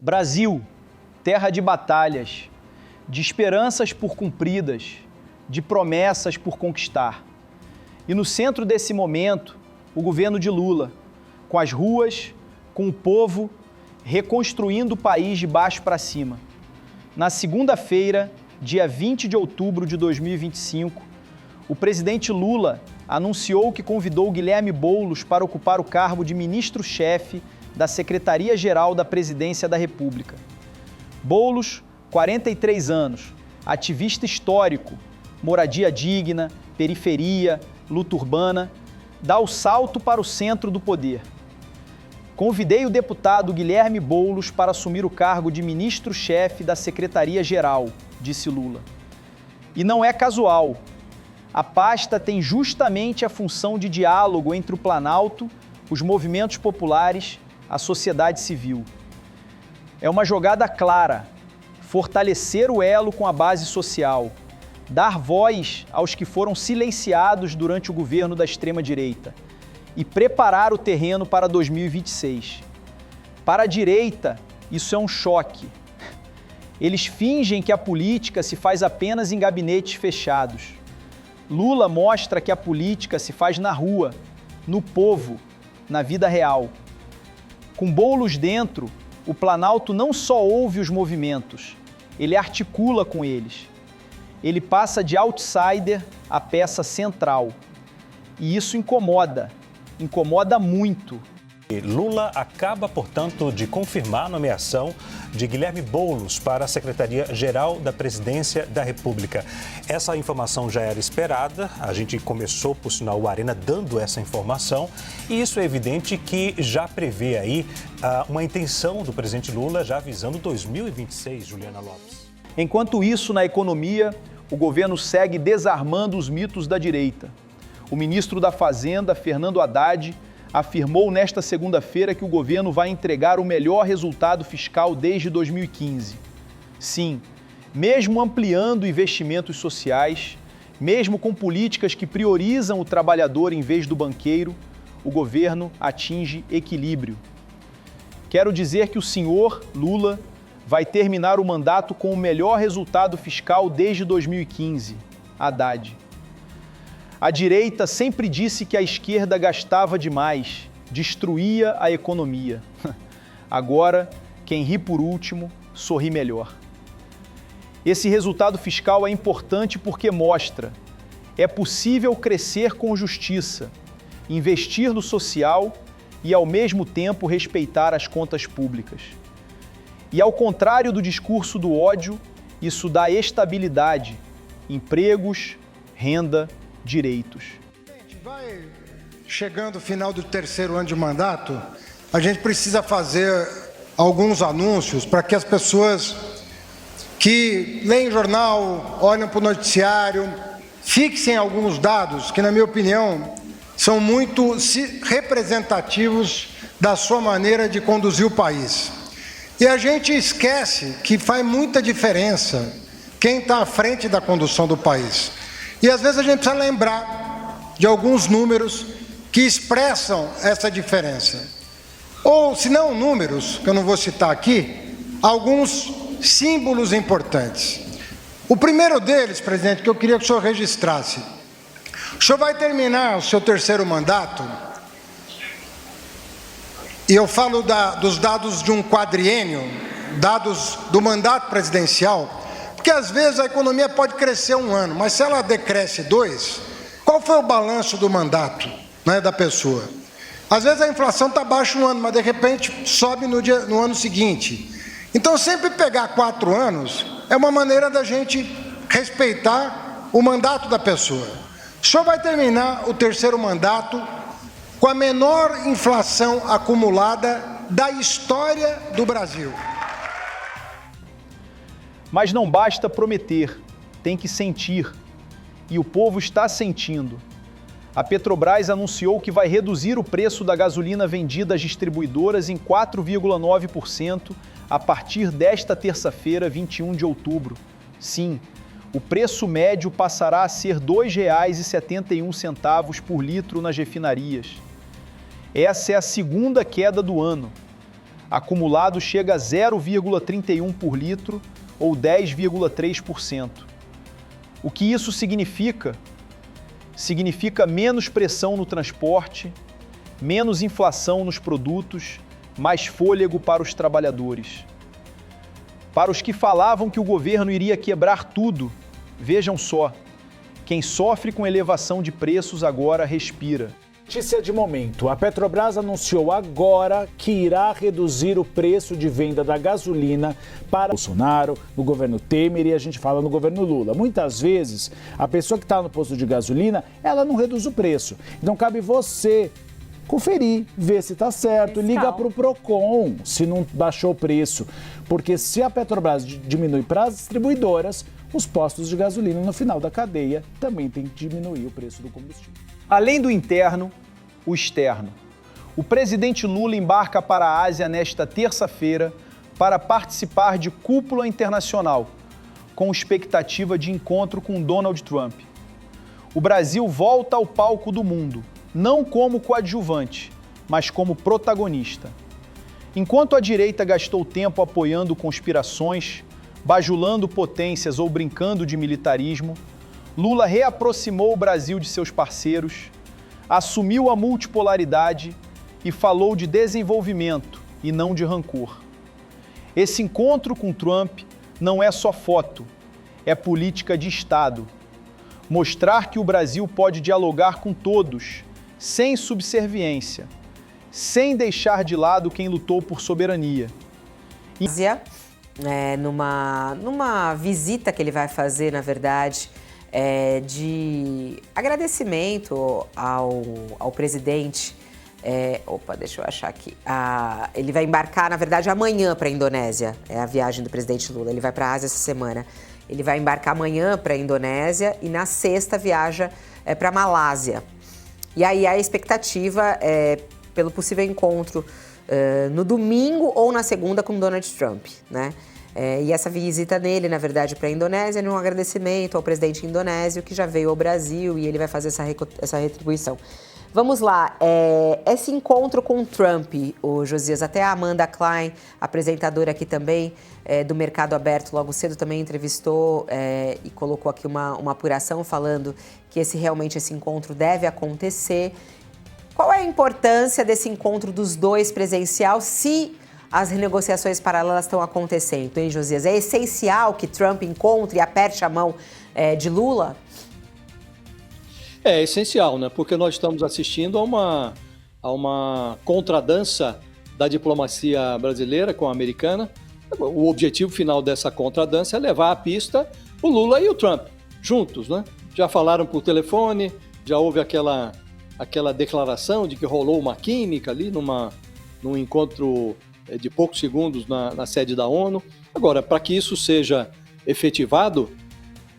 Brasil, terra de batalhas, de esperanças por cumpridas, de promessas por conquistar. E no centro desse momento, o governo de Lula, com as ruas, com o povo, reconstruindo o país de baixo para cima. Na segunda-feira, dia 20 de outubro de 2025, o presidente Lula anunciou que convidou Guilherme Boulos para ocupar o cargo de ministro-chefe da Secretaria-Geral da Presidência da República. Boulos, 43 anos, ativista histórico, moradia digna, periferia, luta urbana, dá o salto para o centro do poder. Convidei o deputado Guilherme Boulos para assumir o cargo de ministro-chefe da Secretaria-Geral, disse Lula. E não é casual. A pasta tem justamente a função de diálogo entre o Planalto, os movimentos populares, a sociedade civil. É uma jogada clara, fortalecer o elo com a base social, dar voz aos que foram silenciados durante o governo da extrema-direita e preparar o terreno para 2026. Para a direita, isso é um choque. Eles fingem que a política se faz apenas em gabinetes fechados. Lula mostra que a política se faz na rua, no povo, na vida real. Com Boulos dentro, o Planalto não só ouve os movimentos, ele articula com eles. Ele passa de outsider a peça central. E isso incomoda muito. Lula acaba, portanto, de confirmar a nomeação de Guilherme Boulos para a Secretaria-Geral da Presidência da República. Essa informação já era esperada, a gente começou, por sinal, o Arena dando essa informação, e isso é evidente que já prevê aí uma intenção do presidente Lula já visando 2026, Juliana Lopes. Enquanto isso, na economia, o governo segue desarmando os mitos da direita. O ministro da Fazenda, Fernando Haddad, afirmou nesta segunda-feira que o governo vai entregar o melhor resultado fiscal desde 2015. Sim, mesmo ampliando investimentos sociais, mesmo com políticas que priorizam o trabalhador em vez do banqueiro, o governo atinge equilíbrio. Quero dizer que o senhor Lula vai terminar o mandato com o melhor resultado fiscal desde 2015, Haddad. A direita sempre disse que a esquerda gastava demais, destruía a economia. Agora, quem ri por último, sorri melhor. Esse resultado fiscal é importante porque mostra: é possível crescer com justiça, investir no social e, ao mesmo tempo, respeitar as contas públicas. E, ao contrário do discurso do ódio, isso dá estabilidade, empregos, renda, direitos. Vai chegando o final do terceiro ano de mandato, a gente precisa fazer alguns anúncios para que as pessoas que leem jornal, olham para o noticiário, fixem alguns dados que, na minha opinião, são muito representativos da sua maneira de conduzir o país. E a gente esquece que faz muita diferença quem está à frente da condução do país. E às vezes a gente precisa lembrar de alguns números que expressam essa diferença. Ou, se não números, que eu não vou citar aqui, alguns símbolos importantes. O primeiro deles, presidente, que eu queria que o senhor registrasse. O senhor vai terminar o seu terceiro mandato, e eu falo dos dados de um quadriênio, dados do mandato presidencial, porque às vezes a economia pode crescer um ano, mas se ela decresce 2, qual foi o balanço do mandato, né, da pessoa? Às vezes a inflação está baixa um ano, mas de repente sobe no ano seguinte. Então sempre pegar 4 anos é uma maneira da gente respeitar o mandato da pessoa. O senhor vai terminar o terceiro mandato com a menor inflação acumulada da história do Brasil. Mas não basta prometer, tem que sentir. E o povo está sentindo. A Petrobras anunciou que vai reduzir o preço da gasolina vendida às distribuidoras em 4,9% a partir desta terça-feira, 21 de outubro. Sim, o preço médio passará a ser R$ 2,71 por litro nas refinarias. Essa é a segunda queda do ano. Acumulado chega a 0,31 por litro, ou 10,3%. O que isso significa? Significa menos pressão no transporte, menos inflação nos produtos, mais fôlego para os trabalhadores. Para os que falavam que o governo iria quebrar tudo, vejam só, quem sofre com elevação de preços agora respira. Notícia de momento. A Petrobras anunciou agora que irá reduzir o preço de venda da gasolina para Bolsonaro, no governo Temer, e a gente fala no governo Lula. Muitas vezes, a pessoa que está no posto de gasolina, ela não reduz o preço. Então cabe você conferir, ver se está certo, liga para o Procon se não baixou o preço. Porque se a Petrobras diminui para as distribuidoras, os postos de gasolina no final da cadeia também tem que diminuir o preço do combustível. Além do interno, o externo. O presidente Lula embarca para a Ásia nesta terça-feira para participar de cúpula internacional, com expectativa de encontro com Donald Trump. O Brasil volta ao palco do mundo, não como coadjuvante, mas como protagonista. Enquanto a direita gastou tempo apoiando conspirações, bajulando potências ou brincando de militarismo, Lula reaproximou o Brasil de seus parceiros, assumiu a multipolaridade e falou de desenvolvimento e não de rancor. Esse encontro com Trump não é só foto, é política de Estado. Mostrar que o Brasil pode dialogar com todos, sem subserviência, sem deixar de lado quem lutou por soberania. Numa visita que ele vai fazer, na verdade, de agradecimento ao presidente. Deixa eu achar aqui. Ele vai embarcar, na verdade, amanhã para a Indonésia. É a viagem do presidente Lula. Ele vai para a Ásia essa semana. Ele vai embarcar amanhã para a Indonésia e na sexta viaja para a Malásia. E aí a expectativa é pelo possível encontro no domingo ou na segunda com Donald Trump, né? E essa visita dele, na verdade, para a Indonésia é um agradecimento ao presidente indonésio que já veio ao Brasil e ele vai fazer essa retribuição. Vamos lá, esse encontro com o Trump, o Josias, até a Amanda Klein, apresentadora aqui também do Mercado Aberto, logo cedo também entrevistou e colocou aqui uma apuração falando que realmente esse encontro deve acontecer. Qual é a importância desse encontro dos dois presencial se as renegociações paralelas estão acontecendo, hein, Josias? É essencial que Trump encontre e aperte a mão de Lula? É essencial, né? Porque nós estamos assistindo a uma contradança da diplomacia brasileira com a americana. O objetivo final dessa contradança é levar à pista o Lula e o Trump, juntos, né? Já falaram por telefone, já houve aquela declaração de que rolou uma química ali num encontro de poucos segundos na sede da ONU. Agora, para que isso seja efetivado,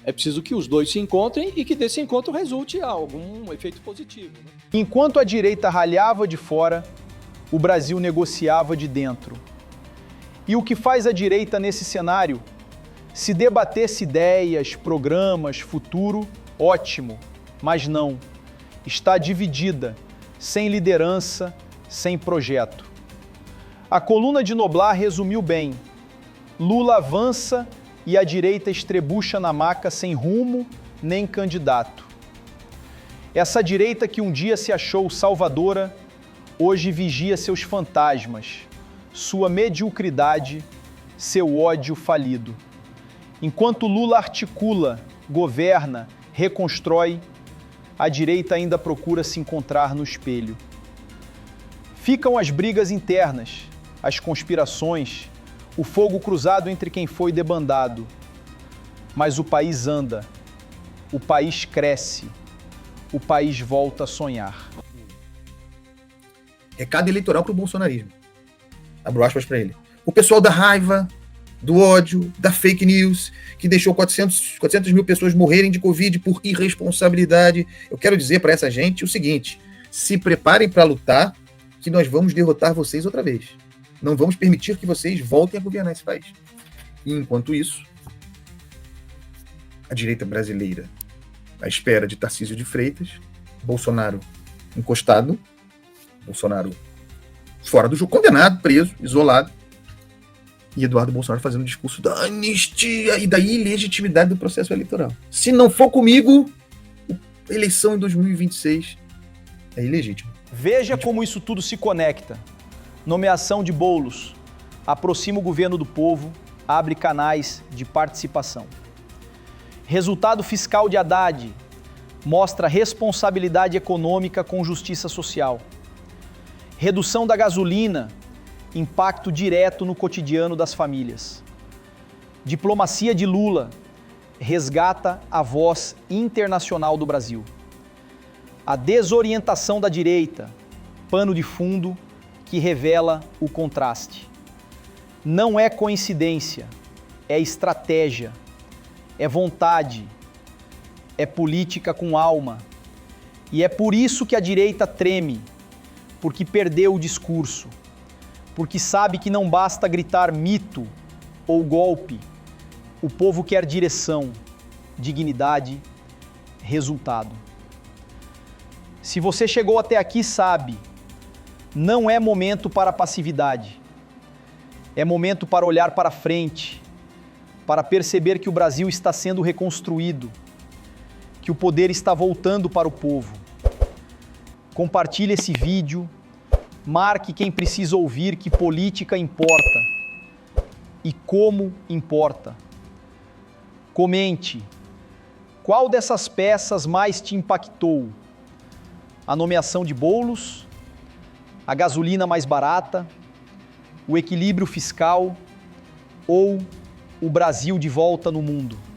é preciso que os dois se encontrem e que desse encontro resulte algum efeito positivo, né? Enquanto a direita ralhava de fora, o Brasil negociava de dentro. E o que faz a direita nesse cenário? Se debatesse ideias, programas, futuro, ótimo, mas não. Está dividida, sem liderança, sem projeto. A coluna de Noblar resumiu bem. Lula avança e a direita estrebucha na maca sem rumo nem candidato. Essa direita que um dia se achou salvadora, hoje vigia seus fantasmas, sua mediocridade, seu ódio falido. Enquanto Lula articula, governa, reconstrói, a direita ainda procura se encontrar no espelho. Ficam as brigas internas, as conspirações, o fogo cruzado entre quem foi debandado. Mas o país anda, o país cresce, o país volta a sonhar. Recado eleitoral para o bolsonarismo. Abro aspas para ele. O pessoal da raiva, do ódio, da fake news, que deixou 400 mil pessoas morrerem de Covid por irresponsabilidade. Eu quero dizer para essa gente o seguinte: se preparem para lutar, que nós vamos derrotar vocês outra vez. Não vamos permitir que vocês voltem a governar esse país. E enquanto isso, a direita brasileira, à espera de Tarcísio de Freitas, Bolsonaro encostado, Bolsonaro fora do jogo, condenado, preso, isolado. E Eduardo Bolsonaro fazendo o discurso da anistia e da ilegitimidade do processo eleitoral. Se não for comigo, a eleição em 2026 é ilegítima. Veja como isso tudo se conecta. Nomeação de Boulos aproxima o governo do povo, abre canais de participação. Resultado fiscal de Haddad mostra responsabilidade econômica com justiça social. Redução da gasolina, impacto direto no cotidiano das famílias. Diplomacia de Lula resgata a voz internacional do Brasil. A desorientação da direita, pano de fundo que revela o contraste. Não é coincidência, é estratégia, é vontade, é política com alma. E é por isso que a direita treme, porque perdeu o discurso, porque sabe que não basta gritar mito ou golpe. O povo quer direção, dignidade, resultado. Se você chegou até aqui, sabe, não é momento para passividade. É momento para olhar para frente, para perceber que o Brasil está sendo reconstruído, que o poder está voltando para o povo. Compartilhe esse vídeo, marque quem precisa ouvir que política importa e como importa. Comente, qual dessas peças mais te impactou? A nomeação de Boulos, a gasolina mais barata, o equilíbrio fiscal ou o Brasil de volta no mundo?